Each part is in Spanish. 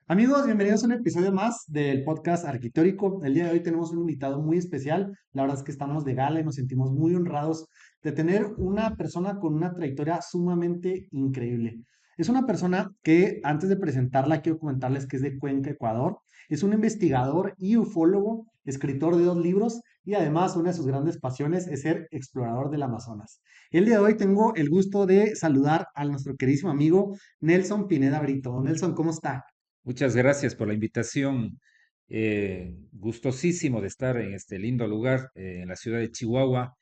Amigos, bienvenidos a un episodio más del podcast Arquitectónico. El día de hoy tenemos un invitado muy especial. La verdad es que estamos de gala y nos sentimos muy honrados de tener una persona con una trayectoria sumamente increíble. Es una persona que, antes de presentarla, quiero comentarles que es de Cuenca, Ecuador. Es un investigador y ufólogo, escritor de 2 libros y además una de sus grandes pasiones es ser explorador del Amazonas. El día de hoy tengo el gusto de saludar a nuestro queridísimo amigo Nelson Pineda Brito. Nelson, ¿cómo está? Muchas gracias por la invitación. Gustosísimo de estar en este lindo lugar, en la ciudad de Chihuahua,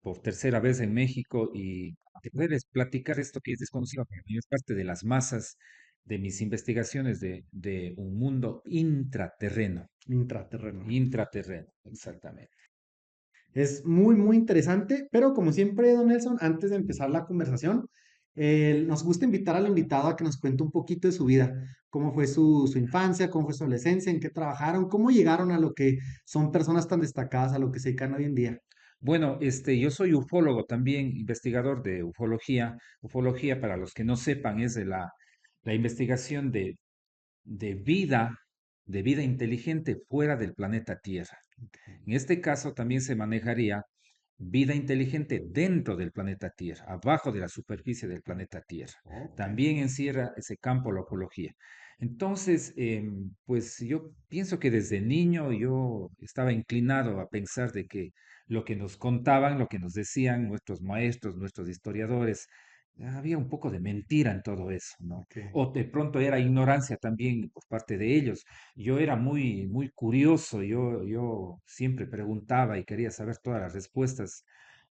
por tercera vez en México y de poderles platicar esto que es desconocido para mí, es parte de las masas de mis investigaciones de un mundo intraterreno. Intraterreno. Intraterreno, exactamente. Es muy, muy interesante, pero como siempre, don Nelson, antes de empezar la conversación, nos gusta invitar al invitado a que nos cuente un poquito de su vida, cómo fue su infancia, cómo fue su adolescencia, en qué trabajaron, cómo llegaron a lo que son personas tan destacadas, a lo que se dedican hoy en día. Bueno, yo soy ufólogo también, investigador de ufología. Ufología, para los que no sepan, es de la investigación de vida, de vida inteligente fuera del planeta Tierra. En este caso también se manejaría vida inteligente dentro del planeta Tierra, abajo de la superficie del planeta Tierra. Ok. También encierra ese campo la ufología. Entonces, pues yo pienso que desde niño yo estaba inclinado a pensar de que lo que nos contaban, lo que nos decían nuestros maestros, nuestros historiadores, había un poco de mentira en todo eso, ¿no? Ok. O de pronto era ignorancia también por parte de ellos. Yo era muy, muy curioso, yo siempre preguntaba y quería saber todas las respuestas,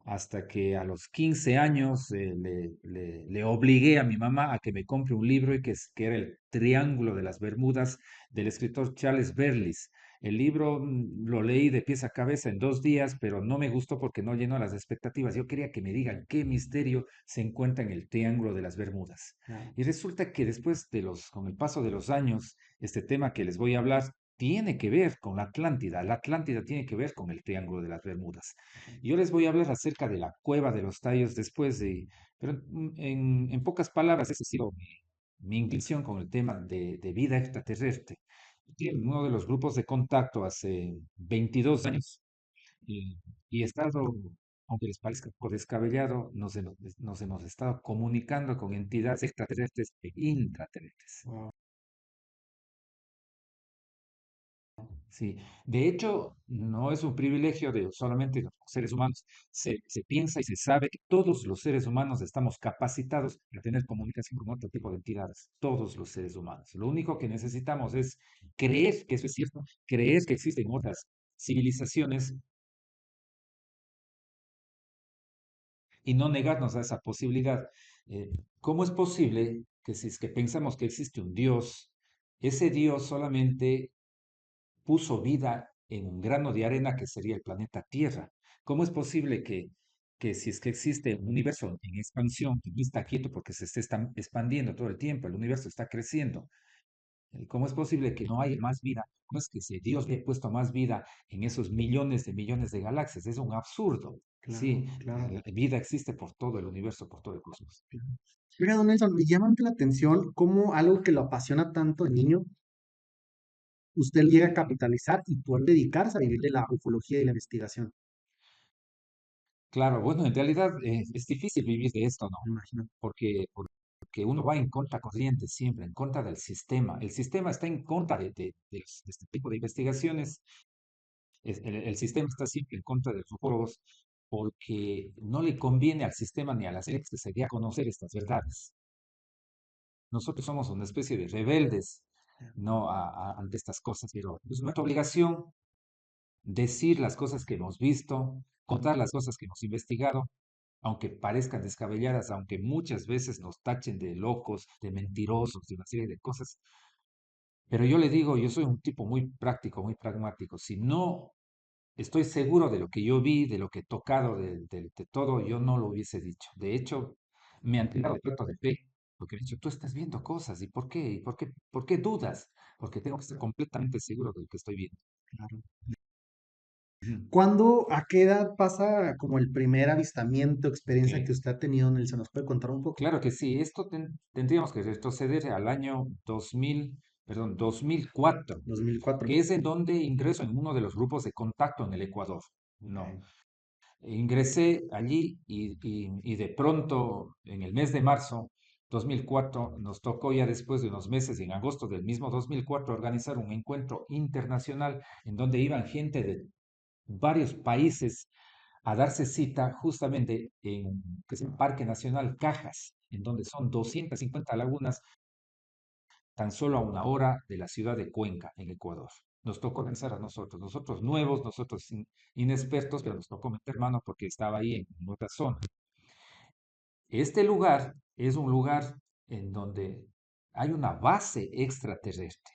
hasta que a los 15 años le obligué a mi mamá a que me compre un libro que era El Triángulo de las Bermudas del escritor Charles Berlis. El libro lo leí de pies a cabeza en 2 días, pero no me gustó porque no llenó las expectativas. Yo quería que me digan qué misterio se encuentra en el Triángulo de las Bermudas. Ya. Y resulta que después con el paso de los años, este tema que les voy a hablar tiene que ver con la Atlántida. La Atlántida tiene que ver con el Triángulo de las Bermudas. Yo les voy a hablar acerca de la Cueva de los Tallos pero en pocas palabras, esa ha sido mi inclinación con el tema de vida extraterrestre. En uno de los grupos de contacto hace 22 años y, y he estado, aunque les parezca un poco descabellado, nos hemos estado comunicando con entidades extraterrestres e intraterrestres. Wow. Sí, de hecho, no es un privilegio de solamente los seres humanos. Se piensa y se sabe que todos los seres humanos estamos capacitados a tener comunicación con otro tipo de entidades. Todos los seres humanos. Lo único que necesitamos es creer que eso es cierto, creer que existen otras civilizaciones y no negarnos a esa posibilidad. Eh, ¿Cómo es posible que si es que pensamos que existe un Dios, ese Dios solamente puso vida en un grano de arena que sería el planeta Tierra? ¿Cómo es posible que si es que existe un universo en expansión, que no está quieto porque se está expandiendo todo el tiempo, el universo está creciendo? ¿Cómo es posible que no haya más vida? ¿Cómo es que si Dios le ha puesto más vida en esos millones de galaxias? Es un absurdo. Sí, Claro, claro. la vida existe por todo el universo, por todo el cosmos. Claro. Oiga, don Nelson, me llama la atención cómo algo que lo apasiona tanto de niño, usted llega a capitalizar y poder dedicarse a vivir de la ufología y la investigación. Claro, bueno, en realidad es difícil vivir de esto, ¿no? Me imagino. Porque uno va en contra corriente siempre, en contra del sistema. El sistema está en contra de este tipo de investigaciones. El sistema está siempre en contra de los ufólogos porque no le conviene al sistema ni a las élites que se dé a conocer estas verdades. Nosotros somos una especie de rebeldes, no ante estas cosas, pero es nuestra obligación decir las cosas que hemos visto, contar las cosas que hemos investigado, aunque parezcan descabelladas, aunque muchas veces nos tachen de locos, de mentirosos, de una serie de cosas. Pero yo le digo, yo soy un tipo muy práctico, muy pragmático. Si no estoy seguro de lo que yo vi, de lo que he tocado, de todo, yo no lo hubiese dicho. De hecho, me han tirado de plato de fe, porque me han dicho, tú estás viendo cosas, ¿y por qué? ¿Por qué dudas? Porque tengo que estar completamente seguro de lo que estoy viendo. Claro. Ujú. ¿Cuándo, a qué edad pasa como el primer avistamiento, Ok. experiencia que usted ha tenido, Nelson? ¿Nos puede contar un poco? Claro que sí, esto tendríamos que retroceder al año 2000. perdón, 2004, 2004. que es en donde ingreso en uno de los grupos de contacto en el Ecuador. Ok. No, ingresé allí y de pronto, en el mes de marzo 2004, nos tocó ya después de unos meses, en agosto del mismo 2004, organizar un encuentro internacional en donde iban gente de varios países a darse cita justamente en que es el Parque Nacional Cajas, en donde son 250 lagunas tan solo a una hora de la ciudad de Cuenca, en Ecuador. Nos tocó organizar a nosotros nuevos, nosotros inexpertos, pero nos tocó meter mano porque estaba ahí en otra zona. Este lugar es un lugar en donde hay una base extraterrestre.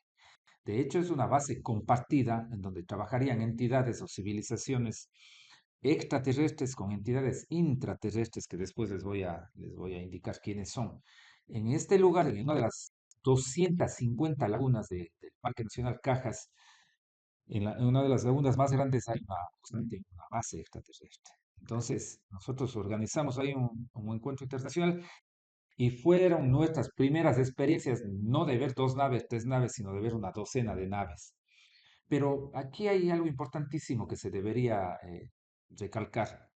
De hecho, es una base compartida en donde trabajarían entidades o civilizaciones extraterrestres con entidades intraterrestres que después les voy a indicar quiénes son. En este lugar, en una de las 250 lagunas del Parque Nacional Cajas, en una de las lagunas más grandes hay justamente una base extraterrestre. Entonces, nosotros organizamos ahí un encuentro internacional y fueron nuestras primeras experiencias, no de ver dos naves, tres naves, sino de ver una docena de naves. Pero aquí hay algo importantísimo que se debería recalcar.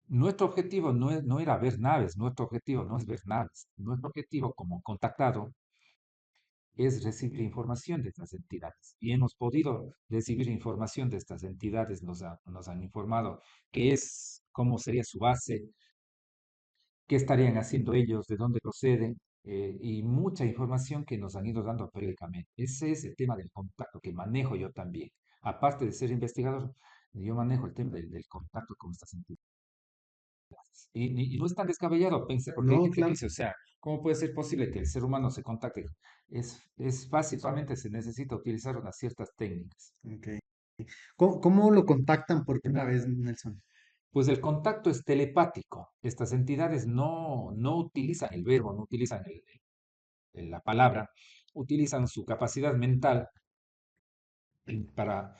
Nuestro objetivo no era ver naves, nuestro objetivo no es ver naves. Nuestro objetivo como contactado es recibir información de estas entidades. Y hemos podido recibir información de estas entidades, nos han informado qué es, cómo sería su base, qué estarían haciendo ellos, de dónde proceden, y mucha información que nos han ido dando periódicamente. Ese es el tema del contacto que manejo yo también. Aparte de ser investigador, yo manejo el tema del contacto con estas entidades. Y no es tan descabellado, pensé, porque hay No, gente que claro. dice, o sea, ¿cómo puede ser posible que el ser humano se contacte? Es fácil, solamente se necesita utilizar unas ciertas técnicas. Ok. ¿Cómo lo contactan por primera vez, Nelson? Pues el contacto es telepático. Estas entidades no utilizan el verbo, no utilizan la palabra, utilizan su capacidad mental para,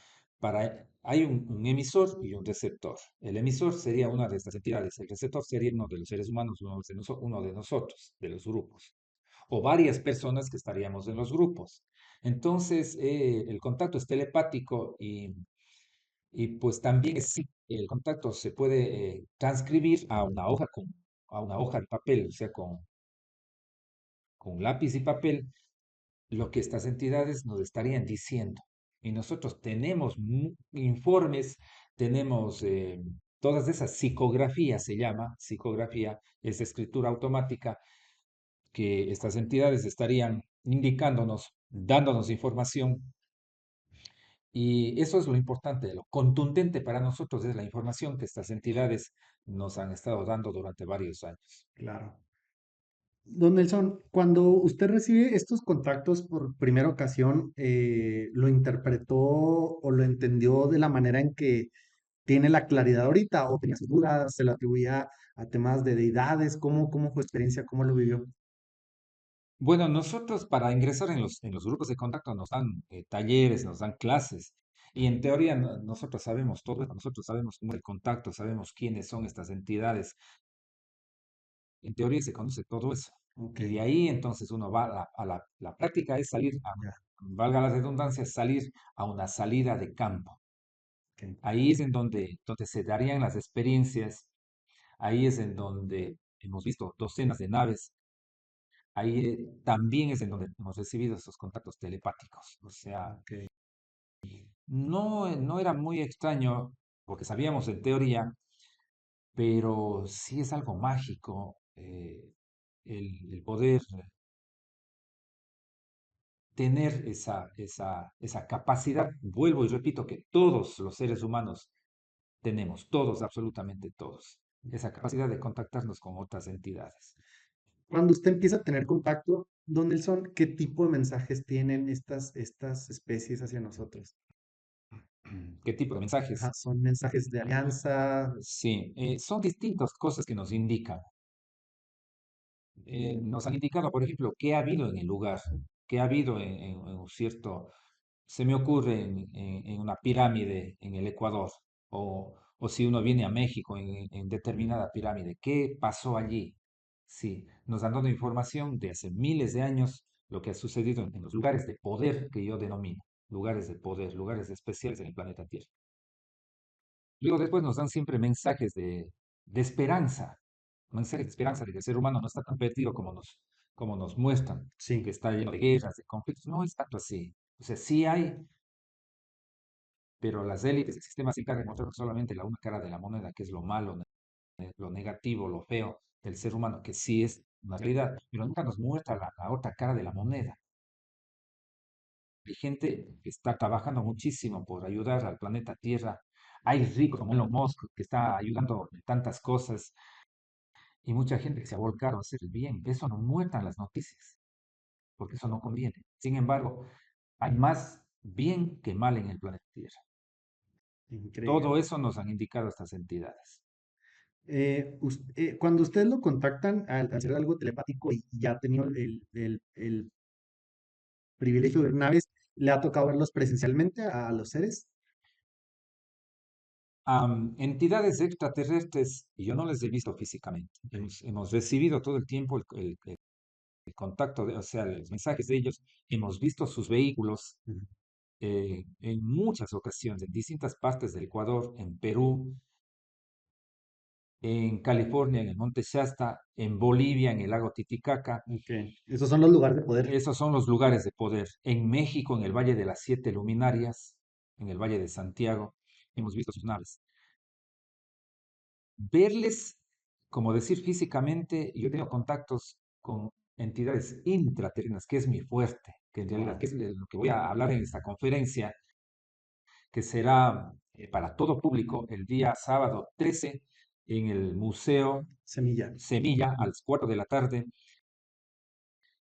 hay un emisor y un receptor. El emisor sería una de estas entidades, el receptor sería uno de los seres humanos, uno de nosotros, de los grupos, o varias personas que estaríamos en los grupos. Entonces, el contacto es telepático y pues también sí, el contacto se puede transcribir a una hoja de papel, o sea, con lápiz y papel, lo que estas entidades nos estarían diciendo. Y nosotros tenemos informes, tenemos todas esas psicografías, se llama, psicografía es escritura automática, que estas entidades estarían indicándonos, dándonos información. Y eso es lo importante, lo contundente para nosotros es la información que estas entidades nos han estado dando durante varios años. Claro. Don Nelson, cuando usted recibe estos contactos por primera ocasión, ¿lo interpretó o lo entendió de la manera en que tiene la claridad ahorita o tenía sus dudas, se lo atribuía a temas de deidades? ¿Cómo fue su experiencia? ¿Cómo lo vivió? Bueno, nosotros para ingresar en los grupos de contacto nos dan talleres, nos dan clases. Y en teoría nosotros sabemos todo, nosotros sabemos cómo es el contacto, sabemos quiénes son estas entidades. En teoría se conoce todo eso. Ok, Y de ahí entonces uno va la práctica es salir ya, valga la redundancia, salir a una salida de campo. ok. Ahí es en donde se darían las experiencias, ahí es en donde hemos visto docenas de naves, ahí también es en donde hemos recibido esos contactos telepáticos. O sea, Ok. no era muy extraño porque sabíamos en teoría, pero sí es algo mágico el poder tener esa capacidad. Vuelvo y repito que todos los seres humanos tenemos, todos, absolutamente todos, esa capacidad de contactarnos con otras entidades. Cuando usted empieza a tener contacto, don Nelson, ¿qué tipo de mensajes tienen estas especies hacia nosotros? ¿Qué tipo de Ajá, mensajes? ¿son mensajes de alianza? Sí, son distintas cosas que nos indican. Nos han indicado, por ejemplo, qué ha habido en el lugar, qué ha habido en un cierto, se me ocurre en una pirámide en el Ecuador, o si uno viene a México en determinada pirámide, ¿qué pasó allí? Sí, nos han dado información de hace miles de años lo que ha sucedido en los lugares de poder que yo denomino, lugares de poder, lugares especiales en el planeta Tierra. Luego después nos dan siempre mensajes de esperanza, mensajes de esperanza de que el ser humano no está tan perdido como nos muestran, que Sí, está lleno de guerras, de conflictos. No es tanto así. O sea, sí hay, pero las élites del sistema se encargan de mostrar solamente la una cara de la moneda, que es lo malo, lo negativo, lo feo del ser humano, que sí es una realidad, pero nunca nos muestra la otra cara de la moneda. Hay gente que está trabajando muchísimo por ayudar al planeta Tierra. Hay ricos como Elon Musk que está ayudando en tantas cosas y mucha gente que se ha volcado a hacer el bien. Eso no muestran las noticias, porque eso no conviene. Sin embargo, hay más bien que mal en el planeta Tierra. increíble. Todo eso nos han indicado estas entidades. Cuando ustedes lo contactan al hacer algo telepático y ya ha tenido el privilegio de ver naves, ¿le ha tocado verlos presencialmente a los seres? Entidades extraterrestres, y yo no les he visto físicamente. Ok. Hemos recibido todo el tiempo el contacto, o sea, los mensajes de ellos. Hemos visto sus vehículos Ujú. en muchas ocasiones, en distintas partes del Ecuador, en Perú, en California, en el Monte Shasta, en Bolivia, en el lago Titicaca. Ok. Esos son los lugares de poder. Esos son los lugares de poder. En México, en el Valle de las Siete Luminarias, en el Valle de Santiago, hemos visto sus naves. Verles, como decir físicamente, yo he tenido contactos con entidades intraterrenas, que es mi fuerte, que en realidad Wow. que es lo que voy a hablar en esta conferencia, que será para todo público el día sábado 13 en el Museo Semilla. Semilla a las 4 de la tarde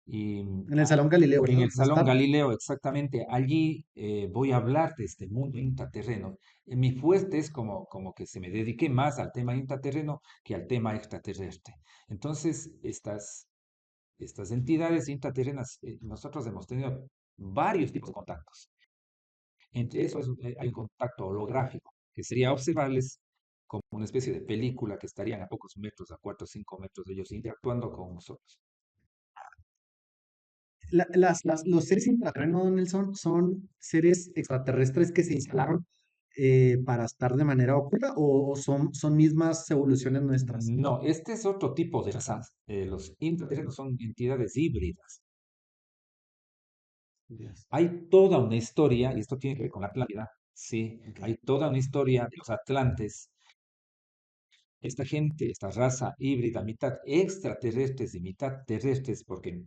y En el Salón Galileo, en ¿verdad? el ¿Va a Salón estar? Galileo, exactamente. Allí voy a hablar de este mundo intraterreno. Mi fuerte es como que se me dedique más al tema intraterreno que al tema extraterrestre. Entonces, estas entidades intraterrenas, nosotros hemos tenido varios tipos de contactos. Entre esos hay un contacto holográfico, que sería observarles como una especie de película que estarían a pocos metros, a 4 o 5 metros de ellos interactuando con nosotros. Los seres intraterrenos, Nelson, son seres extraterrestres que se instalaron para estar de manera oculta o son mismas evoluciones nuestras. No, este es otro tipo de razas. Los intraterrenos son entidades híbridas. Yes. Hay toda una historia, y esto tiene que ver con la Atlántida, sí, Ok. hay toda una historia de los atlantes. Esta gente, esta raza híbrida, mitad extraterrestres y mitad terrestres, porque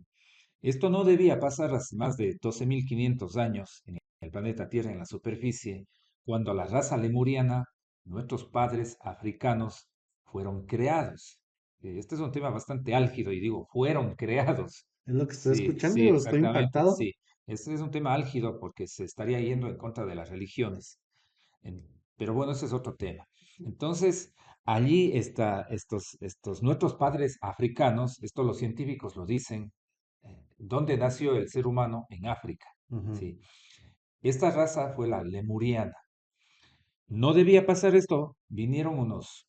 esto no debía pasar hace más de 12.500 años en el planeta Tierra, en la superficie, cuando la raza lemuriana, nuestros padres africanos, fueron creados. Este es un tema bastante álgido y digo, fueron creados. Es lo que estoy Sí, sí, escuchando, estoy exactamente, impactado. sí. Este es un tema álgido porque se estaría yendo en contra de las religiones. En- pero bueno, ese es otro tema. Entonces, allí está estos nuestros padres africanos, esto los científicos lo dicen, ¿dónde nació el ser humano? En África. Ujú. Sí. Esta raza fue la lemuriana. No debía pasar esto. Vinieron unos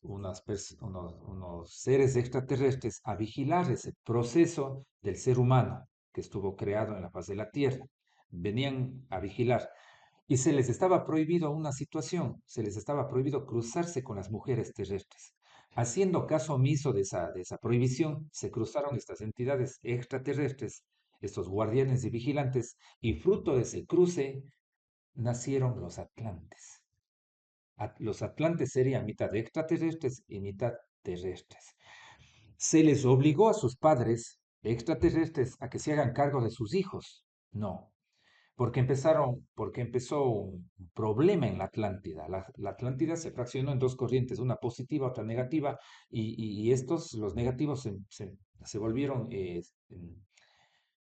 seres extraterrestres a vigilar ese proceso del ser humano que estuvo creado en la faz de la Tierra. Venían a vigilar. Y se les estaba prohibido una situación, se les estaba prohibido cruzarse con las mujeres terrestres. Haciendo caso omiso de esa prohibición, se cruzaron estas entidades extraterrestres, estos guardianes y vigilantes, y fruto de ese cruce nacieron los atlantes. Los atlantes serían mitad extraterrestres y mitad terrestres. ¿Se les obligó a sus padres extraterrestres a que se hagan cargo de sus hijos? No, porque empezó un problema en la Atlántida. La Atlántida se fraccionó en dos corrientes, una positiva, otra negativa, y estos, los negativos, se volvieron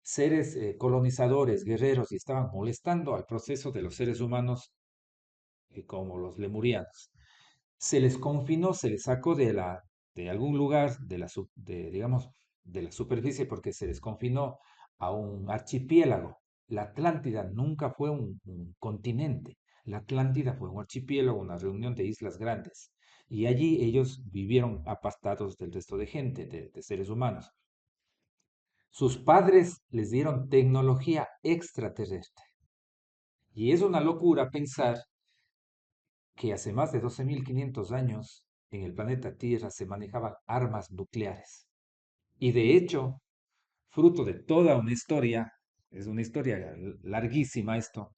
seres colonizadores, guerreros, y estaban molestando al proceso de los seres humanos como los lemurianos. Se les confinó, se les sacó de algún lugar, digamos, de la superficie, porque se les confinó a un archipiélago. La Atlántida nunca fue un continente. La Atlántida fue un archipiélago, una reunión de islas grandes. Y allí ellos vivieron apartados del resto de gente, de seres humanos. Sus padres les dieron tecnología extraterrestre. Y es una locura pensar que hace más de 12.500 años en el planeta Tierra se manejaban armas nucleares. Y de hecho, fruto de toda una historia, es una historia larguísima esto,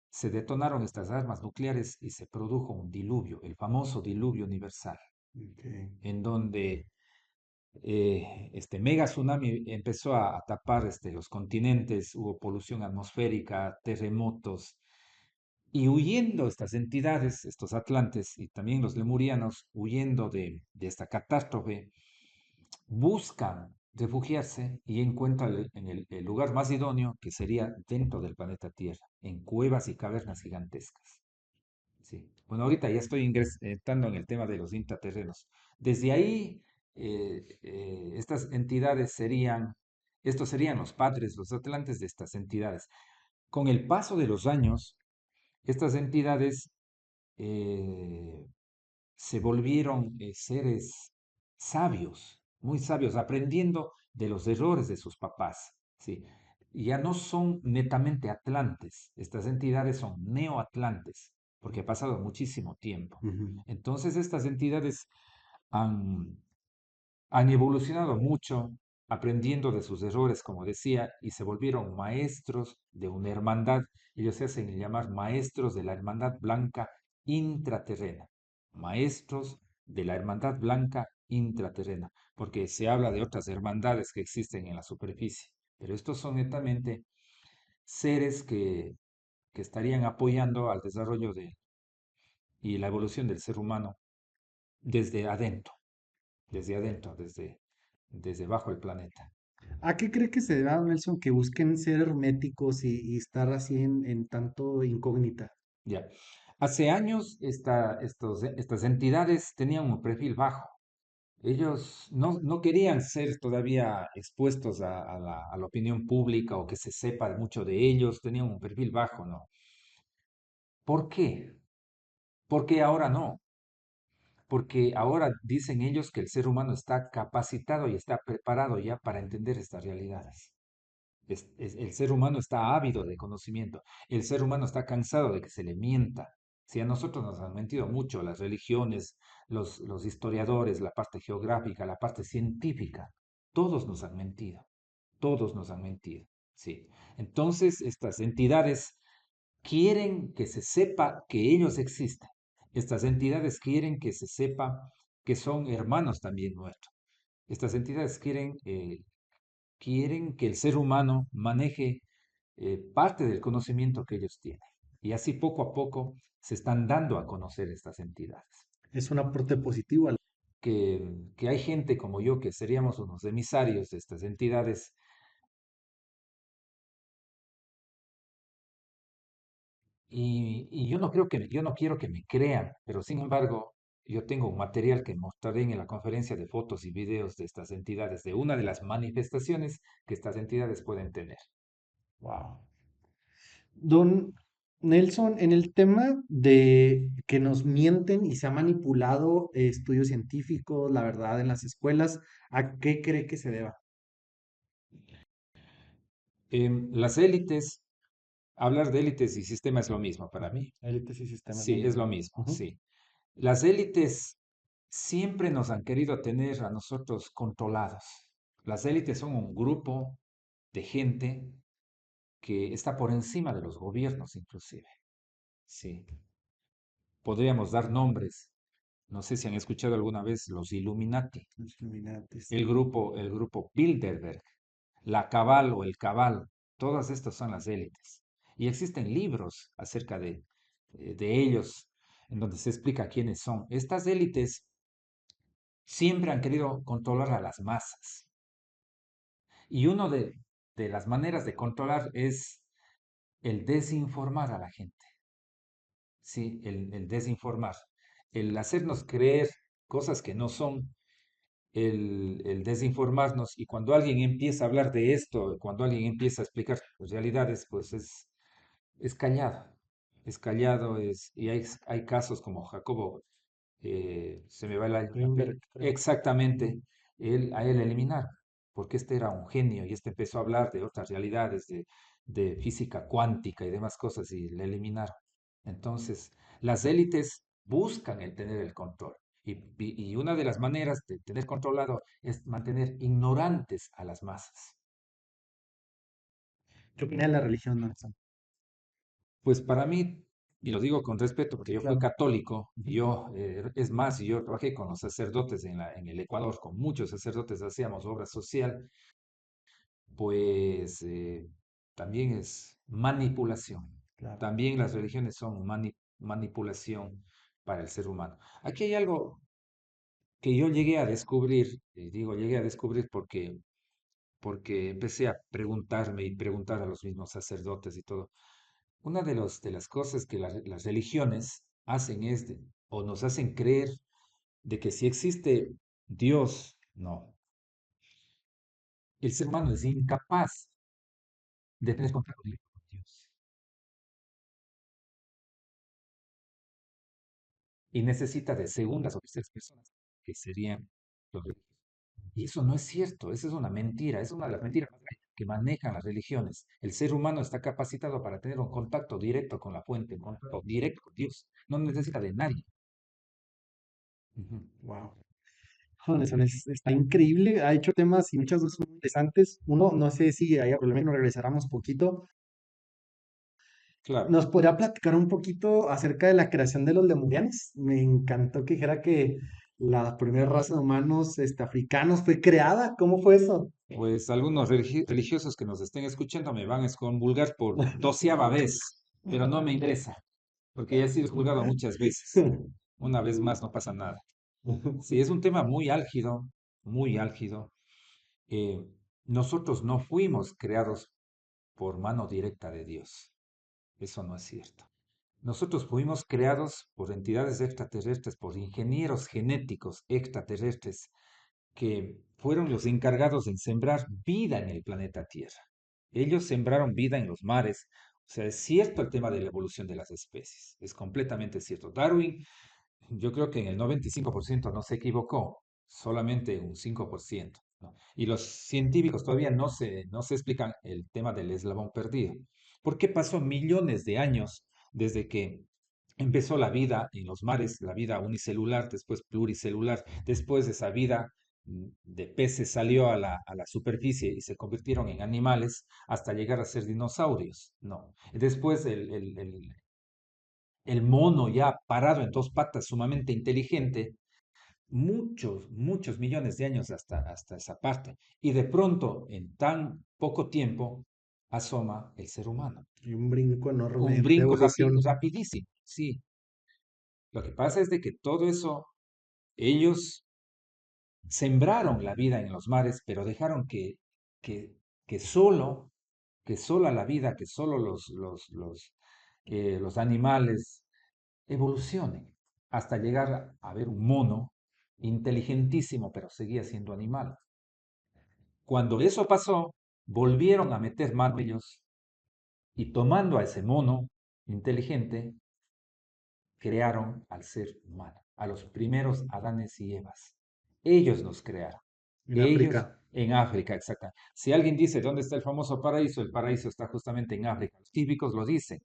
se detonaron estas armas nucleares y se produjo un diluvio, el famoso diluvio universal, Ok. en donde este mega tsunami empezó a tapar los continentes, hubo polución atmosférica, terremotos, y huyendo estas entidades, estos atlantes y también los lemurianos, huyendo de esta catástrofe, buscan refugiarse y encuentran el lugar más idóneo que sería dentro del planeta Tierra, en cuevas y cavernas gigantescas. Sí. Bueno, ahorita ya estoy entrando en el tema de los intraterrenos. Desde ahí, estas entidades serían, estos serían los padres, los atlantes de estas entidades. Con el paso de los años, estas entidades eh, se volvieron seres sabios, muy sabios, aprendiendo de los errores de sus papás. ¿Sí? Ya no son netamente atlantes, estas entidades son neoatlantes, porque ha pasado muchísimo tiempo. Ujú. Entonces estas entidades han han evolucionado mucho, aprendiendo de sus errores, como decía, y se volvieron maestros de una hermandad. Ellos se hacen llamar maestros de la hermandad blanca intraterrena. Maestros de la hermandad blanca intraterrena, porque se habla de otras hermandades que existen en la superficie, pero estos son netamente seres que estarían apoyando al desarrollo y la evolución del ser humano desde adentro, desde bajo el planeta. ¿A qué cree que se deba, don Nelson, que busquen ser herméticos y estar así en tanto incógnita? Ya. Hace años estas entidades tenían un perfil bajo. Ellos no querían ser todavía expuestos a la opinión pública o que se sepa mucho de ellos, tenían un perfil bajo, ¿no? ¿Por qué? Porque ahora no. Porque ahora dicen ellos que el ser humano está capacitado y está preparado ya para entender estas realidades. El ser humano está ávido de conocimiento. El ser humano está cansado de que se le mienta. Si a nosotros nos han mentido mucho las religiones, los historiadores, la parte geográfica, la parte científica, todos nos han mentido. Todos nos han mentido. Sí. Entonces, estas entidades quieren que se sepa que ellos existen. Estas entidades quieren que se sepa que son hermanos también nuestros. Estas entidades quieren que el ser humano maneje parte del conocimiento que ellos tienen. Y así poco a poco se están dando a conocer estas entidades. Es un aporte positivo. Que hay gente como yo que seríamos unos emisarios de estas entidades y yo no quiero que me crean, pero sin embargo yo tengo un material que mostraré en la conferencia de fotos y videos de estas entidades, de una de las manifestaciones que estas entidades pueden tener. Wow. Don Nelson, en el tema de que nos mienten y se ha manipulado estudios científicos, la verdad en las escuelas, ¿a qué cree que se deba? Las élites, hablar de élites y sistema es lo mismo para mí. Élites y sistemas, lo Sí, es mismo. lo mismo, Ujú. sí. Las élites siempre nos han querido tener a nosotros controlados. Las élites son un grupo de gente que está por encima de los gobiernos, inclusive. Sí. Podríamos dar nombres. No sé si han escuchado alguna vez los Illuminati, Los Illuminati, sí. el grupo Bilderberg, la Cabal o el Cabal. Todas estas son las élites. Y existen libros acerca de ellos en donde se explica quiénes son. Estas élites siempre han querido controlar a las masas. Y una de las maneras de controlar es el desinformar a la gente. Sí, el desinformar. El hacernos creer cosas que no son, el desinformarnos. Y cuando alguien empieza a hablar de esto, cuando alguien empieza a explicar las realidades, pues es callado. Es callado, y hay casos como Jacobo, se me va Greenberg, creo. exactamente, Ujú. a él eliminar, porque este era un genio y este empezó a hablar de otras realidades, de física cuántica y demás cosas y le eliminaron. Entonces, las élites buscan el tener el control. Y una de las maneras de tener controlado es mantener ignorantes a las masas. ¿Qué opina de la religión, Nelson? Pues para mí, y lo digo con respeto porque Sí, yo fui claro. católico, Ujú. y es más, yo trabajé con los sacerdotes en el Ecuador, con muchos sacerdotes hacíamos obra social, pues también es manipulación. Claro. También las religiones son manipulación para el ser humano. Aquí hay algo que yo llegué a descubrir, y digo llegué a descubrir porque empecé a preguntarme y preguntar a los mismos sacerdotes y todo. Una de las cosas que las religiones hacen o nos hacen creer de que si existe Dios, no. El ser humano es incapaz de tener contacto directo con Dios y necesita de segundas o terceras personas que serían los religiosos. Y eso no es cierto, eso es una mentira, es una de las mentiras más grandes que manejan las religiones. El ser humano está capacitado para tener un contacto directo con la fuente, un contacto directo con Dios. No necesita de nadie. Ujú. Wow. Nelson, está increíble. Ha hecho temas y muchas cosas muy interesantes. Uno, no sé si haya problema y nos regresáramos poquito. Claro. ¿Nos podría platicar un poquito acerca de la creación de los lemurianos? Me encantó que dijera que la primera raza de humanos africanos fue creada. ¿Cómo fue eso? Pues algunos religiosos que nos estén escuchando me van a excomulgar por doceava vez, pero no me interesa, porque ya he sido juzgado muchas veces. Una vez más no pasa nada. Sí, es un tema muy álgido, muy álgido. Eh, Nosotros no fuimos creados por mano directa de Dios. Eso no es cierto. Nosotros fuimos creados por entidades extraterrestres, por ingenieros genéticos extraterrestres que fueron los encargados en sembrar vida en el planeta Tierra. Ellos sembraron vida en los mares. O sea, es cierto el tema de la evolución de las especies. Es completamente cierto. Darwin, yo creo que en el 95% no se equivocó, solamente un 5%, ¿no? Y los científicos todavía no se explican el tema del eslabón perdido. ¿Por qué pasó millones de años desde que empezó la vida en los mares, la vida unicelular, después pluricelular, después esa vida de peces salió a a la superficie y se convirtieron en animales hasta llegar a ser dinosaurios? No. Después el mono ya parado en dos patas, sumamente inteligente, muchos millones de años hasta esa parte. Y de pronto, en tan poco tiempo, asoma el ser humano. Y un brinco Un enorme de brinco evolución. rapidísimo, sí. Lo que pasa es de que todo eso, ellos sembraron la vida en los mares, pero dejaron que, que solo, que sola la vida, que solo los animales evolucionen hasta llegar a ver un mono inteligentísimo, pero seguía siendo animal. Cuando eso pasó, volvieron a meter mano ellos y tomando a ese mono inteligente, crearon al ser humano, a los primeros Adanes y Evas. Ellos nos crearon. En Ellos África. en África, exactamente. Si alguien dice dónde está el paraíso está justamente en África. Los típicos lo dicen.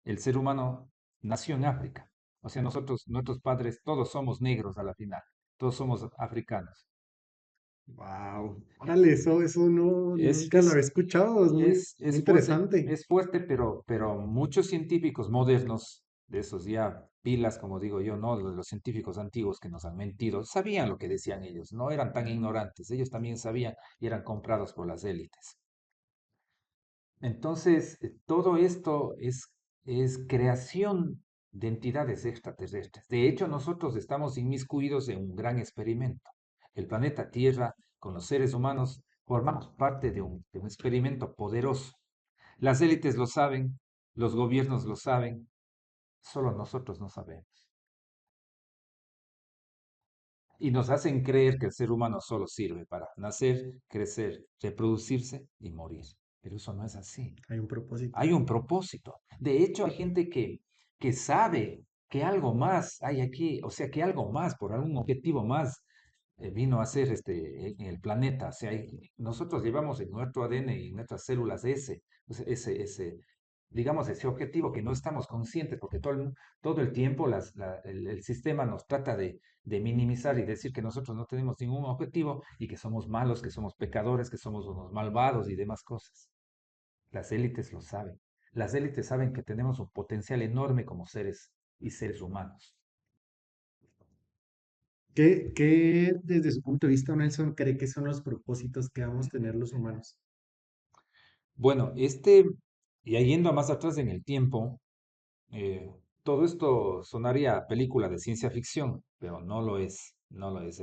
El ser humano nació en África. O sea, nosotros, nuestros padres, todos somos negros a la final. Todos somos africanos. Wow. Órale, eso no, Es, nunca lo es, había escuchado. Es muy, muy interesante. es fuerte, pero muchos científicos modernos, de esos ya pilas, como digo yo, no los científicos antiguos que nos han mentido, sabían lo que decían ellos, no eran tan ignorantes, ellos también sabían y eran comprados por las élites. Entonces, todo esto es creación de entidades extraterrestres. De hecho, nosotros estamos inmiscuidos en un gran experimento. El planeta Tierra, con los seres humanos, formamos parte de un experimento poderoso. Las élites lo saben, los gobiernos lo saben, solo nosotros no sabemos. Y nos hacen creer que el ser humano solo sirve para nacer, crecer, reproducirse y morir. Pero eso no es así. Hay un propósito. Hay un propósito. De hecho, hay gente que sabe que algo más hay aquí, o sea, que algo más, por algún objetivo más, vino a ser en el planeta. O sea, nosotros llevamos en nuestro ADN y en nuestras células digamos, ese objetivo que no estamos conscientes, porque todo el tiempo el sistema nos trata de minimizar y decir que nosotros no tenemos ningún objetivo y que somos malos, que somos pecadores, que somos unos malvados y demás cosas. Las élites lo saben. Las élites saben que tenemos un potencial enorme como seres y seres humanos. ¿Qué, desde su punto de vista, Nelson, cree que son los propósitos que vamos a tener los humanos? Bueno, ya yendo a más atrás en el tiempo, eh, todo esto sonaría a película de ciencia ficción, pero no lo es, no lo es.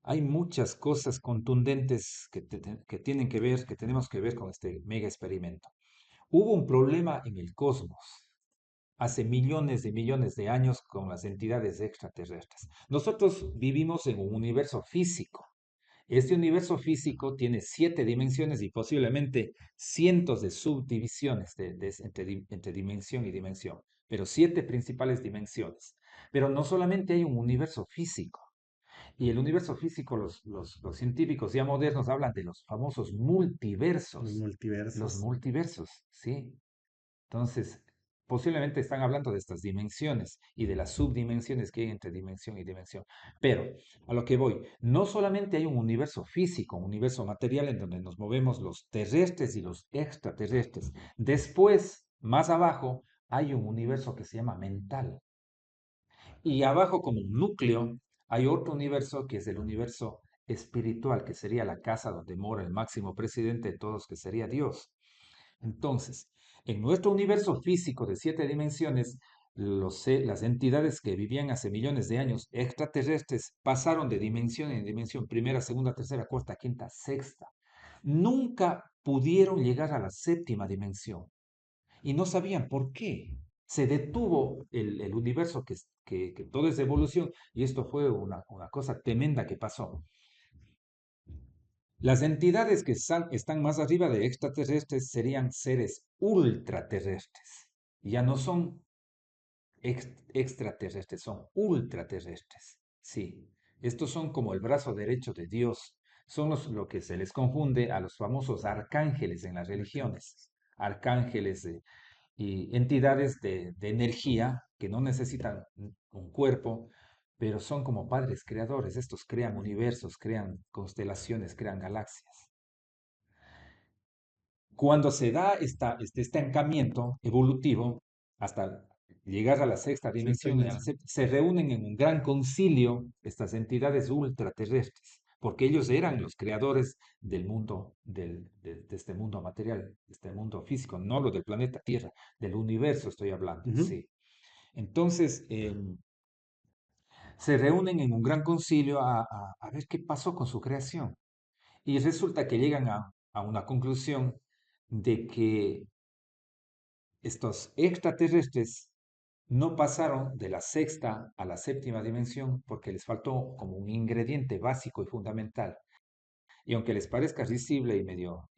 Hay muchas cosas contundentes que tienen que ver, que tenemos que ver con este mega experimento. Hubo un problema en el cosmos hace millones de años con las entidades extraterrestres. Nosotros vivimos en un universo físico. Este universo físico tiene 7 dimensiones y posiblemente cientos de subdivisiones entre dimensión y dimensión, pero 7 principales dimensiones. Pero no solamente hay un universo físico, y el universo físico, los científicos ya modernos hablan de los famosos Los multiversos. Los multiversos. multiversos, sí. Entonces, posiblemente están hablando de estas dimensiones y de las subdimensiones que hay entre dimensión y dimensión. Pero a lo que voy, no solamente hay un universo físico, un universo material en donde nos movemos los terrestres y los extraterrestres. Después, más abajo, hay un universo que se llama mental. Y abajo, como un núcleo, hay otro universo que es el universo espiritual, que sería la casa donde mora el máximo presidente de todos, que sería Dios. Entonces, en nuestro universo físico de 7 dimensiones, las entidades que vivían hace millones de años, extraterrestres, pasaron de dimensión en dimensión, primera, segunda, tercera, cuarta, quinta, sexta. Nunca pudieron llegar a la 7ª dimensión y no sabían por qué. Se detuvo el universo, que todo es evolución, y esto fue una cosa tremenda que pasó. Las entidades que están más arriba de extraterrestres serían seres ultraterrestres. Ya no son extraterrestres, son ultraterrestres. Sí, estos son como el brazo derecho de Dios. Son lo que se les confunde a los famosos arcángeles en las religiones. Arcángeles. Arcángeles y entidades de energía que no necesitan un cuerpo, pero son como padres creadores. Estos crean universos, crean constelaciones, crean galaxias. Cuando se da este estancamiento evolutivo hasta llegar a la sexta Sexta dimensión, dimensión. se reúnen en un gran concilio estas entidades ultraterrestres, porque ellos eran los creadores del mundo, de este mundo material, de este mundo físico, no lo del planeta Tierra, del universo estoy hablando, Ujú. sí. Entonces, se reúnen en un gran concilio a ver qué pasó con su creación. Y resulta que llegan a una conclusión de que estos extraterrestres no pasaron de la sexta a la 7ª dimensión porque les faltó como un ingrediente básico y fundamental. Y aunque les parezca risible medio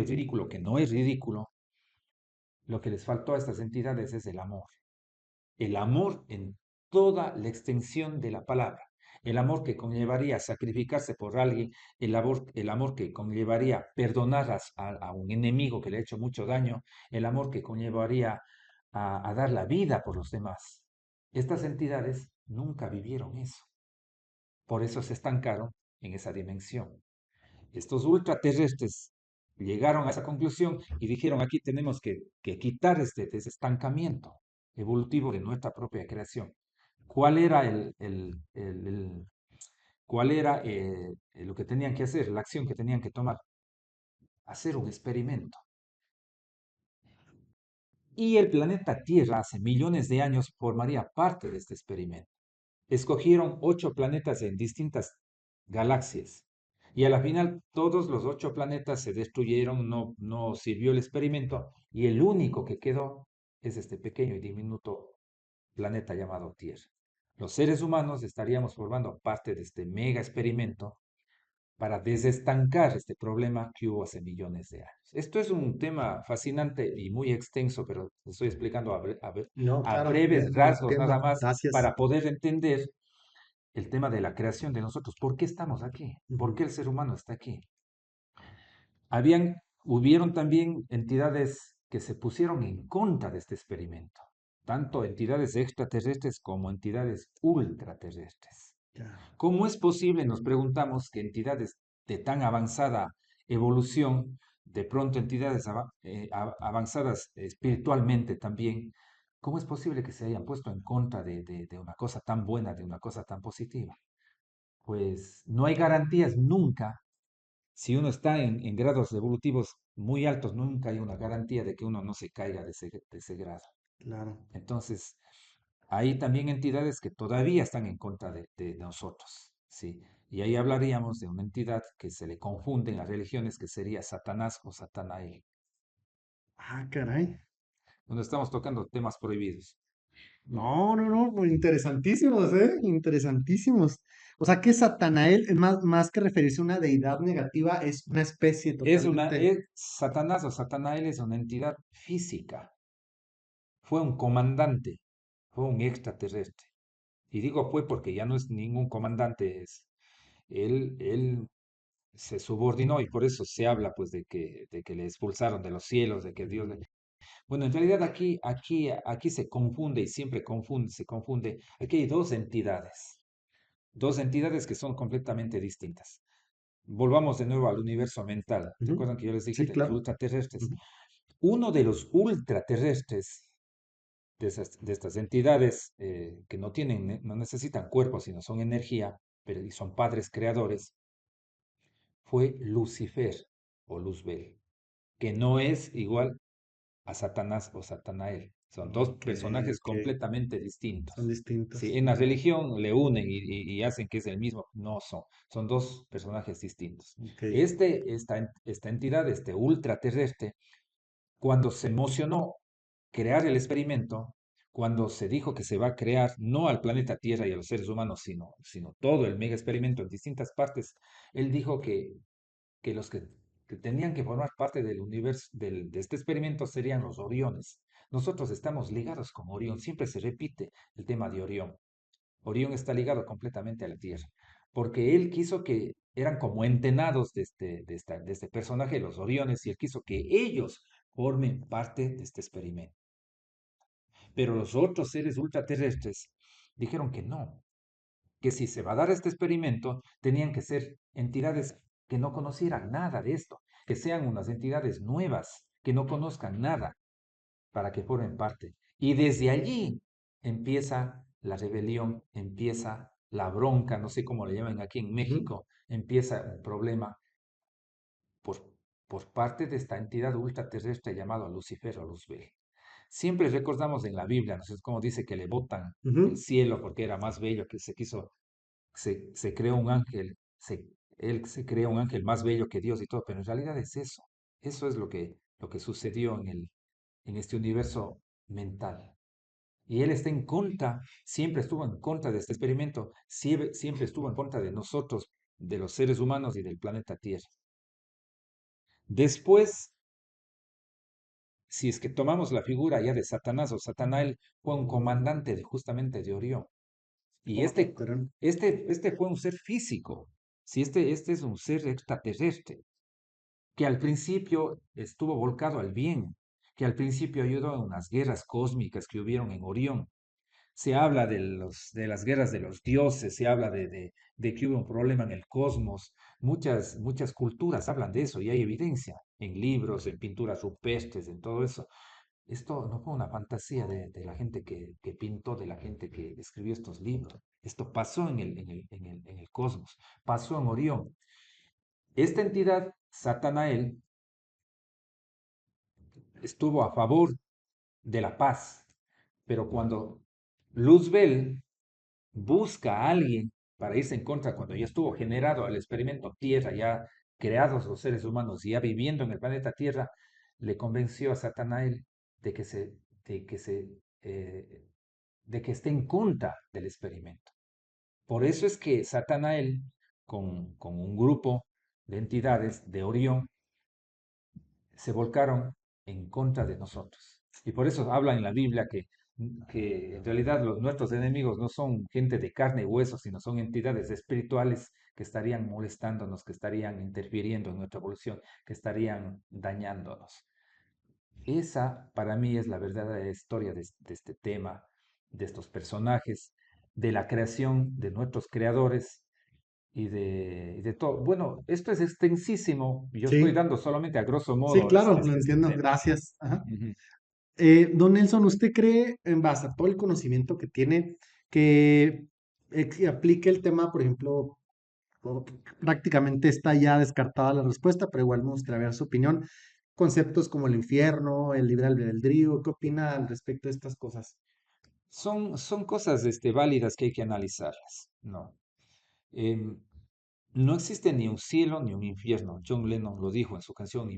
ridículo, que no es ridículo, lo que les faltó a estas entidades es el amor. El amor en toda la extensión de la palabra. El amor que conllevaría sacrificarse por alguien, el amor que conllevaría perdonar a un enemigo que le ha hecho mucho daño, el amor que conllevaría a dar la vida por los demás. Estas entidades nunca vivieron eso. Por eso se estancaron en esa dimensión. Estos ultraterrestres llegaron a esa conclusión y dijeron, aquí tenemos que quitar ese estancamiento evolutivo de nuestra propia creación. ¿Cuál era cuál era lo que tenían que hacer, la acción que tenían que tomar? Hacer un experimento. Y el planeta Tierra hace millones de años formaría parte de este experimento. Escogieron 8 planetas en distintas galaxias. Y a la final todos los 8 planetas se destruyeron, no sirvió el experimento y el único que quedó es este pequeño y diminuto planeta llamado Tierra. Los seres humanos estaríamos formando parte de este mega experimento para desestancar este problema que hubo hace millones de años. Esto es un tema fascinante y muy extenso, pero te estoy explicando No, a claro, breves lo rasgos nada entiendo. más Gracias. para poder entender el tema de la creación de nosotros. ¿Por qué estamos aquí? ¿Por Ujú. qué el ser humano está aquí? Hubieron también entidades que se pusieron en contra de este experimento, tanto entidades extraterrestres como entidades ultraterrestres. Ya, ¿Cómo es posible, nos preguntamos, que entidades de tan avanzada evolución, de pronto entidades avanzadas espiritualmente también, cómo es posible que se hayan puesto en contra de una cosa tan buena, de una cosa tan positiva? Pues no hay garantías nunca. Si uno está en grados evolutivos muy altos, nunca hay una garantía de que uno no se caiga de ese grado. claro. Entonces, hay también entidades que todavía están en contra de nosotros, ¿sí? Y ahí hablaríamos de una entidad que se le confunde en las religiones, que sería Satanás o Satanael. Ah, caray. Donde estamos tocando temas prohibidos. No, no, no, pues interesantísimos, ¿eh? Interesantísimos. O sea que Satanael, es más que referirse a una deidad negativa, es una especie totalmente. Satanás o Satanael es una entidad física. Fue un comandante, fue un extraterrestre. Y digo fue porque ya no es ningún comandante, él se subordinó y por eso se habla pues de que le expulsaron de los cielos, de que Dios Ujú, le... Bueno, en realidad aquí se confunde y siempre confunde, se confunde. Aquí hay dos entidades que son completamente distintas. Volvamos de nuevo al universo mental. ujú. ¿Recuerdan que yo les dije Sí, de los claro. ultraterrestres? Ujú, Uno de los ultraterrestres, de estas entidades que no tienen, no necesitan cuerpo, sino son energía, pero y son padres creadores, fue Lucifer o Luzbel, que no es igual a Satanás o Satanael. Son dos ok, personajes ok. completamente Son distintos. Si distintos. en la religión le unen y hacen que es el mismo, no son. Son dos personajes distintos. Ok. Esta entidad, este ultraterrestre, cuando se emocionó crear el experimento, cuando se dijo que se va a crear no al planeta Tierra y a los seres humanos, sino todo el mega experimento en distintas partes, él dijo que los que tenían que formar parte del universo, de este experimento serían los Oriones. Nosotros estamos ligados con Orión, siempre se repite el tema de Orión. Orión está ligado completamente a la Tierra, porque él quiso que eran como entenados de este personaje, los Oriones, y él quiso que ellos formen parte de este experimento. Pero los otros seres ultraterrestres dijeron que no, que si se va a dar este experimento, tenían que ser entidades que no conocieran nada de esto, que sean unas entidades nuevas, que no conozcan nada, para que formen parte. Y desde allí empieza la rebelión, empieza la bronca, no sé cómo le llaman aquí en Ujú, México, empieza un problema por, por parte de esta entidad ultraterrestre llamada Lucifer o Luzbel. Siempre recordamos en la Biblia, no sé cómo dice que le botan del ujú. cielo porque era más bello, que se creó un ángel, él se creó un ángel más bello que Dios y todo, pero en realidad es eso. Eso es lo que sucedió en este universo mental. Y él está en contra, siempre estuvo en contra de este experimento, siempre estuvo en contra de nosotros, de los seres humanos y del planeta Tierra. Después, si es que tomamos la figura ya de Satanás o Satanael, fue un comandante justamente de Orión. Y Oh, caray. este fue un ser físico. Si este es un ser extraterrestre, que al principio estuvo volcado al bien, que al principio ayudó en unas guerras cósmicas que hubieron en Orión. Se habla de las guerras de los dioses, se habla de que hubo un problema en el cosmos. Muchas culturas hablan de eso y hay evidencia en libros, en pinturas rupestres, en todo eso. Esto no fue una fantasía de la gente que pintó, de la gente que escribió estos libros. Esto pasó en el cosmos, pasó en Orión. Esta entidad, Satanael, estuvo a favor de la paz, pero cuando Luzbel busca a alguien para irse en contra, cuando ya estuvo generado el experimento Tierra, ya creados los seres humanos y ya viviendo en el planeta Tierra, le convenció a Satanael de que se, de que se, eh, de que esté en contra del experimento. Por eso es que Satanael, con un grupo de entidades de Orión, se volcaron en contra de nosotros. Y por eso habla en la Biblia que que en realidad nuestros enemigos no son gente de carne y hueso, sino son entidades espirituales que estarían molestándonos, que estarían interfiriendo en nuestra evolución, que estarían dañándonos. Esa para mí es la verdadera historia de este tema, de estos personajes, de la creación de nuestros creadores y de todo. Bueno, esto es extensísimo. Yo estoy Sí, dando solamente a grosso sí, modo claro, lo este entiendo. tema. Gracias. Ajá. Ujú. Don Nelson, ¿usted cree, en base a todo el conocimiento que tiene, que aplique el tema, por ejemplo, prácticamente está ya descartada la respuesta, pero igual me gustaría ver su opinión? Conceptos como el infierno, el libre albedrío, ¿qué opina al respecto de estas cosas? Son cosas válidas que hay que analizarlas, ¿no? Em, no existe ni un cielo ni un infierno. John Lennon lo dijo en su canción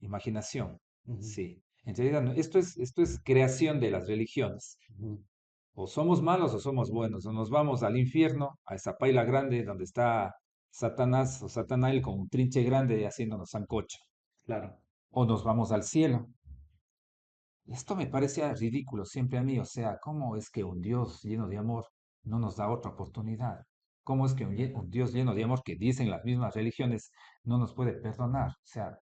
Imaginación. Ujú, Sí. En realidad, esto es creación de las religiones. ujú, O somos malos o somos buenos. O nos vamos al infierno, a esa paila grande donde está Satanás o Satanael con un trinche grande haciéndonos sancocho. claro. O nos vamos al cielo. Esto me parecía ridículo siempre a mí. O sea, ¿cómo es que un Dios lleno de amor no nos da otra oportunidad? ¿Cómo es que un Dios lleno de amor que dicen las mismas religiones no nos puede perdonar? O sea,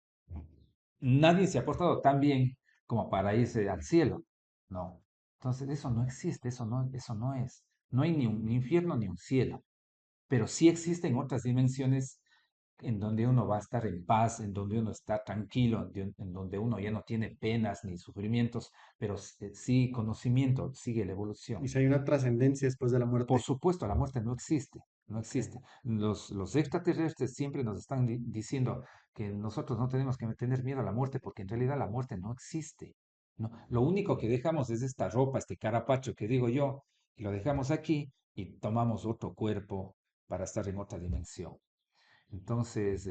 nadie se ha portado tan bien como para irse al cielo. No. Entonces, eso no existe, eso no es. No hay ni un infierno ni un cielo, pero sí existen otras dimensiones en donde uno va a estar en paz, en donde uno está tranquilo, en donde uno ya no tiene penas ni sufrimientos, pero sí conocimiento, sigue la Y evolución. si hay una trascendencia después de la Por muerte. supuesto, la muerte no existe, no Ok. existe. Los extraterrestres siempre nos están diciendo que nosotros no tenemos que tener miedo a la muerte porque en realidad la muerte no existe. No, lo único que dejamos es esta ropa, este carapacho que digo yo, y lo dejamos aquí y tomamos otro cuerpo para estar en otra dimensión. Entonces,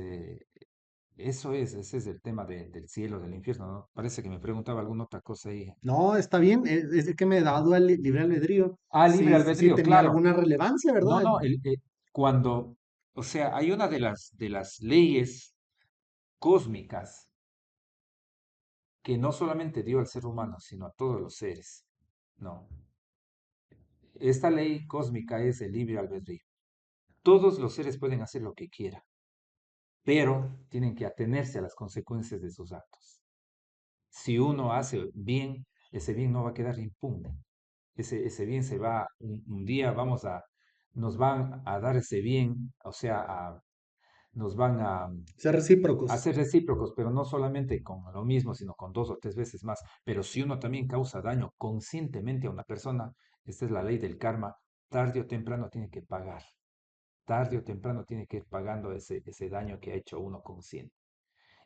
ese es el tema del cielo, del infierno, ¿no? Parece que me preguntaba alguna otra cosa ahí. No, está bien, es de que me da duda el libre albedrío. Ah, libre Sí, sí albedrío, tenía claro. alguna relevancia, No, ¿verdad? no, cuando, o sea, hay una de las leyes cósmicas que no solamente dio al ser humano, sino a todos los seres. No, esta ley cósmica es el libre albedrío. Todos los seres pueden hacer lo que quieran, pero tienen que atenerse a las consecuencias de sus actos. Si uno hace bien, ese bien no va a quedar impune. Ese bien se va, un día nos van a dar ese bien, o sea, nos van Ser a recíprocos. ser recíprocos, pero no solamente con lo mismo, sino con dos o tres veces más. Pero si uno también causa daño conscientemente a una persona, esta es la ley del karma, tarde o temprano tiene que pagar. Tarde o temprano tiene que ir pagando ese daño que ha hecho uno consciente.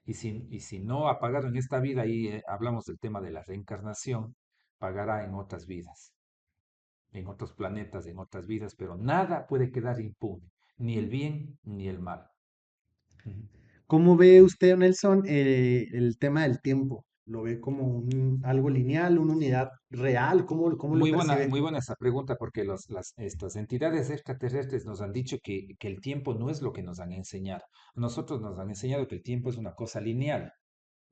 Y si no ha pagado en esta vida, ahí hablamos del tema de la reencarnación, pagará en otras vidas, en otros planetas, en otras vidas, pero nada puede quedar impune, ni el bien ni el mal. Ujú. ¿Cómo ve usted, Nelson, el tema del tiempo? ¿Lo ve como algo lineal, una unidad real? ¿Cómo lo percibe? Muy buena esa pregunta porque estas entidades extraterrestres nos han dicho que el tiempo no es lo que nos han enseñado. Nosotros nos han enseñado que el tiempo es una cosa lineal.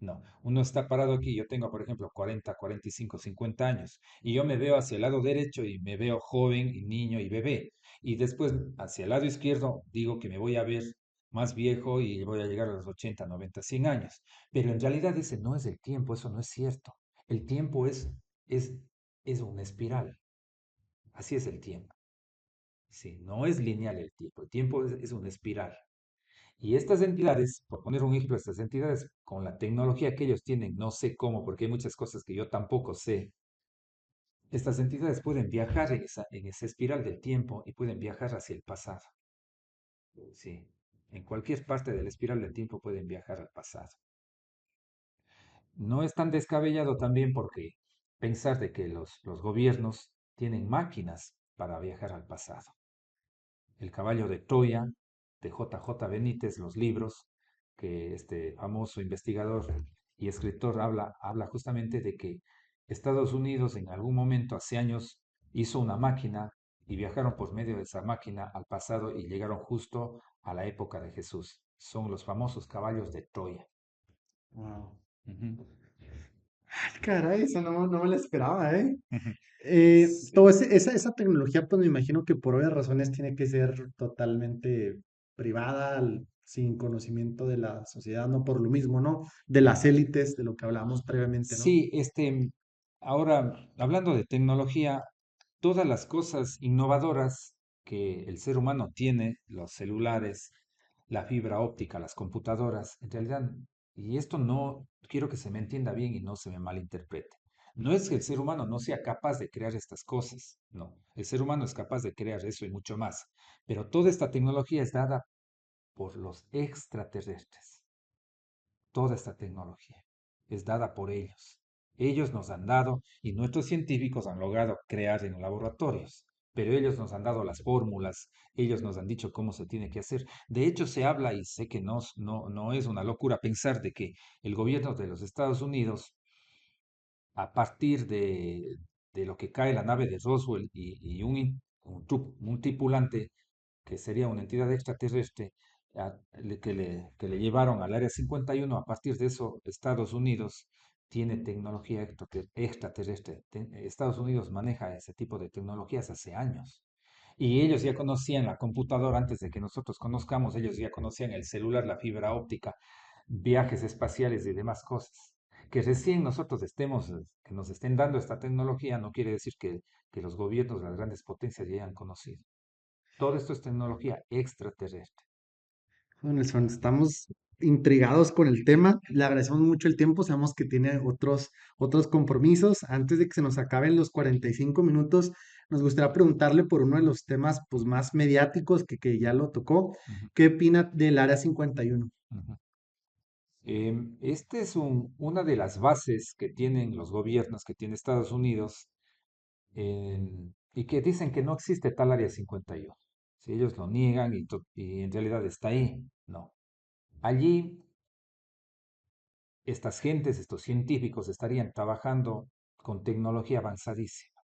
No, uno está parado aquí, yo tengo, por ejemplo, 40, 45, 50 años, y yo me veo hacia el lado derecho y me veo joven, y niño y bebé. Y después, hacia el lado izquierdo, digo que me voy a ver más viejo y voy a llegar a los 80, 90, 100 años. Pero en realidad ese no es el tiempo, eso no es cierto. El tiempo es, es una espiral. Así es el tiempo. Sí, no es lineal el tiempo es una espiral. Y estas entidades, por poner un ejemplo, estas entidades, con la tecnología que ellos tienen, no sé cómo, porque hay muchas cosas que yo tampoco sé, estas entidades pueden viajar en esa espiral del tiempo y pueden viajar hacia el pasado. Sí, en cualquier parte de la espiral del tiempo pueden viajar al pasado. No es tan descabellado también porque pensar de que los gobiernos tienen máquinas para viajar al pasado. El caballo de Troya, de J. J. Benítez, los libros, que este famoso investigador y escritor habla justamente de que Estados Unidos en algún momento, hace años, hizo una máquina y viajaron por medio de esa máquina al pasado y llegaron justo a la época de Jesús. Son los famosos caballos de Troya. Wow. Ujú. Caray, eso no me lo esperaba, ¿eh? Sí, Esa tecnología, pues me imagino que por obvias razones tiene que ser totalmente privada, sin conocimiento de la sociedad, no por lo mismo, ¿no? De las élites, de lo que hablábamos previamente, ¿no? sí, ahora hablando de tecnología, todas las cosas innovadoras que el ser humano tiene, los celulares, la fibra óptica, las computadoras, en realidad, y esto no quiero que se me entienda bien y no se me malinterprete. No es que el ser humano no sea capaz de crear estas cosas, no. El ser humano es capaz de crear eso y mucho más. Pero toda esta tecnología es dada por los extraterrestres. Toda esta tecnología es dada por ellos. Ellos nos han dado y nuestros científicos han logrado crear en laboratorios, pero ellos nos han dado las fórmulas, ellos nos han dicho cómo se tiene que hacer. De hecho, se habla, y sé que no es una locura pensar de que el gobierno de los Estados Unidos, a partir de lo que cae la nave de Roswell y un tripulante que sería una entidad extraterrestre que le llevaron al Área 51. A partir de eso, Estados Unidos tiene tecnología extraterrestre. Estados Unidos maneja ese tipo de tecnologías hace años. Y ellos ya conocían la computadora antes de que nosotros conozcamos, ellos ya conocían el celular, la fibra óptica, viajes espaciales y demás cosas. Que recién nosotros que nos estén dando esta tecnología no quiere decir que los gobiernos de las grandes potencias ya hayan conocido. Todo esto es tecnología extraterrestre. Bueno, Nelson, estamos intrigados con el tema. Le agradecemos mucho el tiempo. Sabemos que tiene otros compromisos. Antes de que se nos acaben los 45 minutos, nos gustaría preguntarle por uno de los temas pues, más mediáticos que ya lo tocó. Ujú, ¿Qué opina del Área 51? ujú. Este es una de las bases que tienen los gobiernos, que tiene Estados Unidos, y que dicen que no existe tal área 51. Si ellos lo niegan y en realidad está ahí, no. Allí, estas gentes, estos científicos estarían trabajando con tecnología avanzadísima.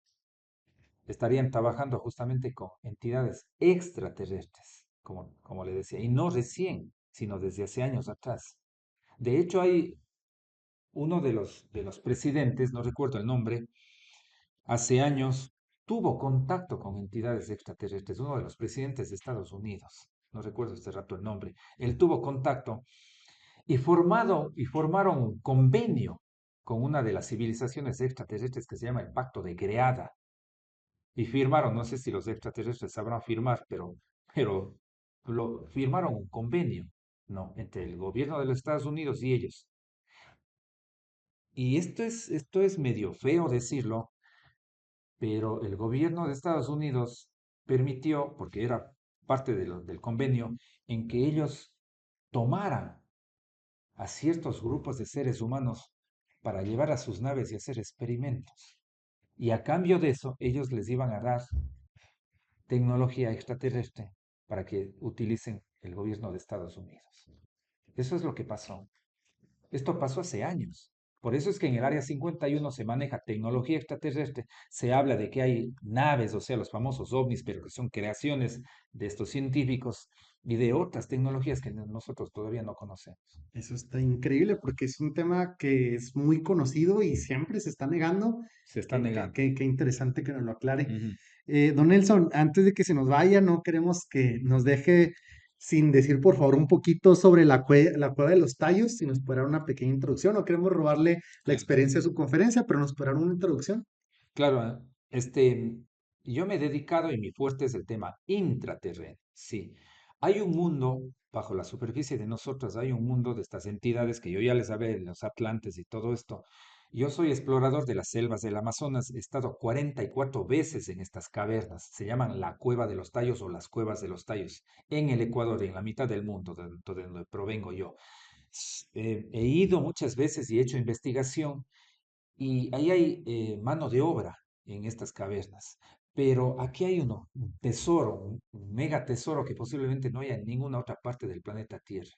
Estarían trabajando justamente con entidades extraterrestres, como le decía, y no recién, sino desde hace años atrás. De hecho, hay uno de los presidentes, no recuerdo el nombre, hace años tuvo contacto con entidades extraterrestres, uno de los presidentes de Estados Unidos, no recuerdo este rato el nombre, él tuvo contacto y formaron un convenio con una de las civilizaciones extraterrestres que se llama el Pacto de Greada. Y firmaron, no sé si los extraterrestres sabrán firmar, pero firmaron un convenio, ¿no? Entre el gobierno de los Estados Unidos y ellos. Y esto es medio feo decirlo, pero el gobierno de Estados Unidos permitió, porque era parte del convenio, en que ellos tomaran a ciertos grupos de seres humanos para llevar a sus naves y hacer experimentos. Y a cambio de eso, ellos les iban a dar tecnología extraterrestre para que utilicen el gobierno de Estados Unidos. Eso es lo que pasó. Esto pasó hace años. Por eso es que en el Área 51 se maneja tecnología extraterrestre, se habla de que hay naves, o sea, los famosos ovnis, pero que son creaciones de estos científicos y de otras tecnologías que nosotros todavía no conocemos. Eso está increíble porque es un tema que es muy conocido y siempre se está negando. Se está negando. Qué interesante que nos lo aclare. Ujú. Don Nelson, antes de que se nos vaya, no queremos que nos deje sin decir, por favor, un poquito sobre la cueva de los tallos, si nos puede dar una pequeña introducción. No queremos robarle la Claro. experiencia de su conferencia, pero nos puede dar una introducción. Claro, yo me he dedicado y mi fuerte es el tema intraterreno. Sí, hay un mundo bajo la superficie de nosotros, hay un mundo de estas entidades que yo ya les hablé, los atlantes y todo esto. Yo soy explorador de las selvas del Amazonas, he estado 44 veces en estas cavernas, se llaman la Cueva de los Tallos o las Cuevas de los Tallos, en el Ecuador, en la mitad del mundo, de donde provengo yo. He ido muchas veces y he hecho investigación y ahí hay mano de obra en estas cavernas. Pero aquí hay un tesoro, un mega tesoro que posiblemente no haya en ninguna otra parte del planeta Tierra.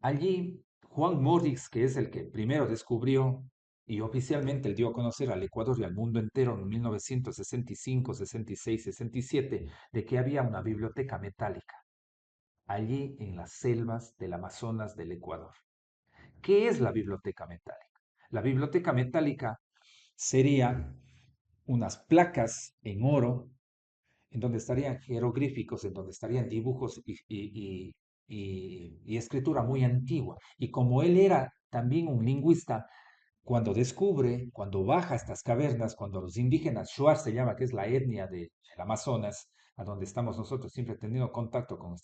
Allí, Juan Morix, que es el que primero descubrió y oficialmente él dio a conocer al Ecuador y al mundo entero en 1965, 66, 67, de que había una biblioteca metálica allí en las selvas del Amazonas del Ecuador. ¿Qué es la biblioteca metálica? La biblioteca metálica sería unas placas en oro en donde estarían jeroglíficos, en donde estarían dibujos y escritura muy antigua. Y como él era también un lingüista, cuando descubre, cuando baja a estas cavernas, cuando los indígenas, Shuar se llama, que es la etnia del Amazonas, a donde estamos nosotros siempre teniendo contacto con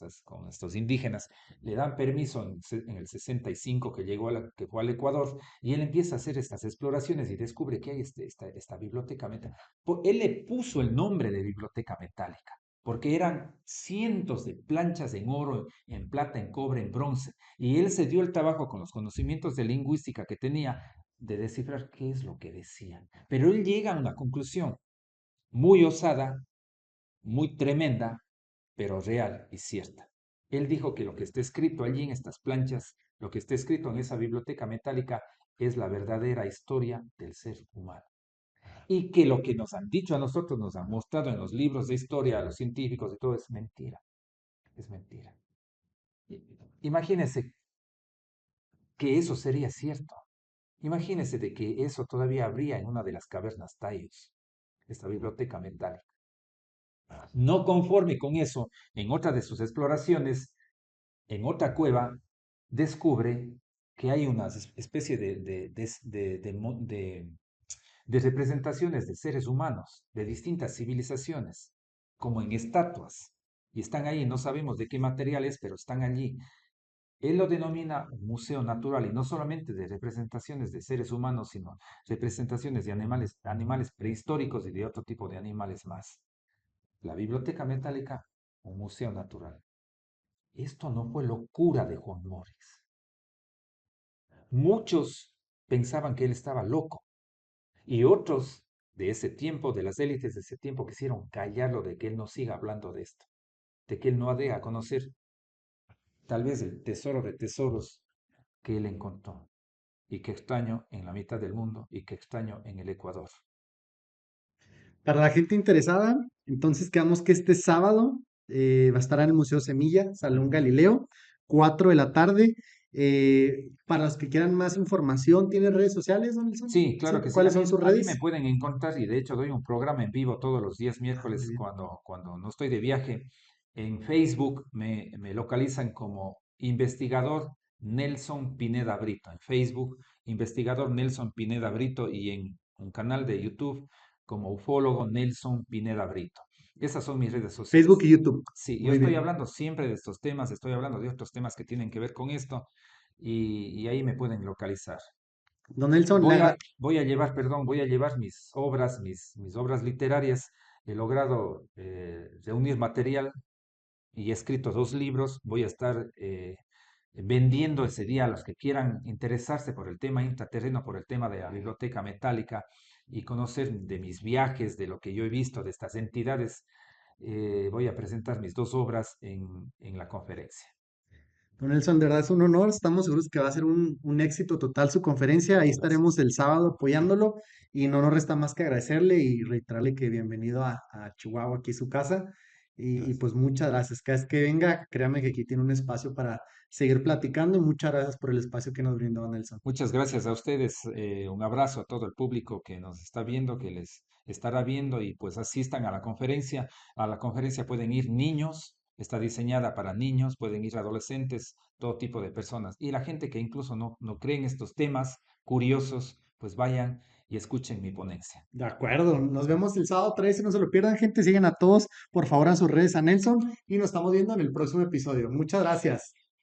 estos indígenas, le dan permiso en el 65 que llegó que fue al Ecuador, y él empieza a hacer estas exploraciones y descubre que hay esta biblioteca metálica. Él le puso el nombre de biblioteca metálica, porque eran cientos de planchas en oro, en plata, en cobre, en bronce, y él se dio el trabajo con los conocimientos de lingüística que tenía de descifrar qué es lo que decían. Pero él llega a una conclusión muy osada, muy tremenda, pero real y cierta. Él dijo que lo que está escrito allí en estas planchas, lo que está escrito en esa biblioteca metálica, es la verdadera historia del ser humano. Y que lo que nos han dicho a nosotros, nos han mostrado en los libros de historia, a los científicos y todo, es mentira. Es mentira. Imagínense que eso sería cierto. Imagínese de que eso todavía habría en una de las cavernas Tayos, esta biblioteca metálica. No conforme con eso, en otra de sus exploraciones, en otra cueva, descubre que hay una especie de representaciones de seres humanos de distintas civilizaciones, como en estatuas, y están ahí, no sabemos de qué material es, pero están allí. Él lo denomina museo natural y no solamente de representaciones de seres humanos, sino representaciones de animales prehistóricos y de otro tipo de animales más. La biblioteca metálica, un museo natural. Esto no fue locura de Juan Morris. Muchos pensaban que él estaba loco y otros de ese tiempo, de las élites de ese tiempo, quisieron callarlo de que él no siga hablando de esto, de que él no dé a conocer tal vez el tesoro de tesoros que él encontró y que extraño en la mitad del mundo y que extraño en el Ecuador. Para la gente interesada, entonces quedamos que este sábado va a estar en el Museo Semilla, Salón Galileo, 4 de la tarde. Para los que quieran más información, ¿tiene redes sociales, don Nelson? Sí, claro ¿Sí? que sí. ¿Cuáles son sus A mí me redes? pueden encontrar y de hecho doy un programa en vivo todos los días Ah, muy miércoles bien. cuando no estoy de viaje. En Facebook me localizan como investigador Nelson Pineda Brito. En Facebook, investigador Nelson Pineda Brito y en un canal de YouTube como ufólogo Nelson Pineda Brito. Esas son mis redes Facebook sociales. y YouTube. Sí, yo Muy estoy bien. hablando siempre de estos temas, estoy hablando de otros temas que tienen que ver con esto y ahí me pueden localizar. Don Nelson, le agra- Voy a llevar mis obras literarias. He logrado reunir material y he escrito 2 libros. Voy a estar vendiendo ese día a los que quieran interesarse por el tema intraterreno, por el tema de la biblioteca metálica y conocer de mis viajes, de lo que yo he visto de estas entidades. Voy a presentar mis 2 obras en la conferencia. Don Nelson, de verdad es un honor. Estamos seguros que va a ser un éxito total su conferencia. Ahí Muchas estaremos gracias. el sábado apoyándolo y no nos resta más que agradecerle y reiterarle que bienvenido a Chihuahua, aquí su casa. Y Gracias. pues muchas gracias. Cada vez que venga, créame que aquí tiene un espacio para seguir platicando y muchas gracias por el espacio que nos brindó, don Nelson. Muchas gracias a ustedes. Un abrazo a todo el público que nos está viendo, que les estará viendo y pues asistan a la conferencia. A la conferencia pueden ir niños, está diseñada para niños, pueden ir adolescentes, todo tipo de personas. Y la gente que incluso no cree en estos temas curiosos, pues vayan y escuchen mi ponencia. De acuerdo, nos vemos el sábado 13, no se lo pierdan, gente. Sigan a todos, por favor, a sus redes a Nelson y nos estamos viendo en el próximo episodio. Muchas gracias.